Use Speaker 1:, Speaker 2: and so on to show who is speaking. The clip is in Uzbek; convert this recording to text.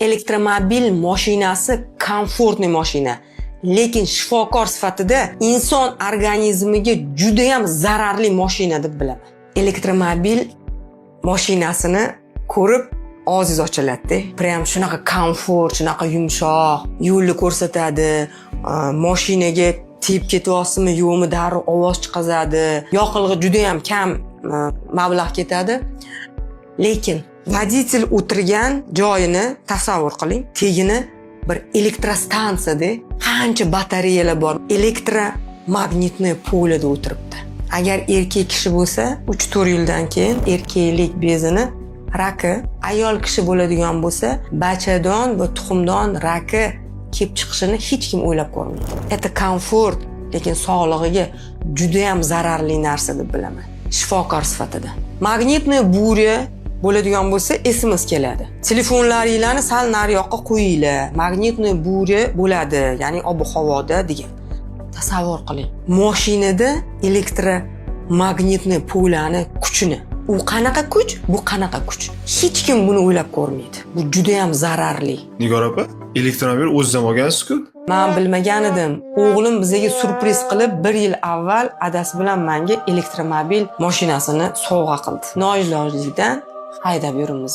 Speaker 1: Elektromobil mashinasi komfortli mashina, lekin shifokor sifatida inson organizmiga juda ham zararli mashina deb bilaman. Elektromobil mashinasini ko'rib og'zingiz ochiladi. Prям shunaqa komfort, shunaqa yumshoq, yo'lni ko'rsatadi, mashinaga tep ketyapsizmi yo'qmi darrov ovoz chiqazadi. Yoqilg'i juda ham kam mablag' ketadi. Lekin водитель o'tirgan joyini tasavvur qiling. Tagini bir elektrostansiyada qancha batareyalar bor, elektromagnitniy polida o'tiribdi. Agar erkak kishi bo'lsa, 3-4 yildan keyin erkaklik bezini raki, ayol kishi bo'ladigan bo'lsa, bachadon va tuxumdon raki kelib chiqishini hech kim o'ylab ko'rmaydi. Это komfort, lekin sog'lig'iga juda ham zararli narsa deb bilaman. Shifokor sifatida. Magnitniy burya bo'ladigan bo'lsa, SMS keladi. Telefonlaringizlarni sal nariyoqqa qo'yinglar. Magnitniy burya bo'ladi, ya'ni ob-havoda degan. Tasavvur qiling. Mashinada elektromagnitniy polani kuchini. U qanaqa kuch, bu qanaqa kuch? Hech kim buni o'ylab ko'rmaydi. Bu juda ham zararli.
Speaker 2: Nigor opa, elektromobil o'zidan olgansiz-ku?
Speaker 1: Men bilmagan edim. O'g'lim bizga surpriz qilib 1 yil avval adasi bilan menga elektromobil mashinasini sovg'a qildi. Noilojlikdan haydab yuribmiz.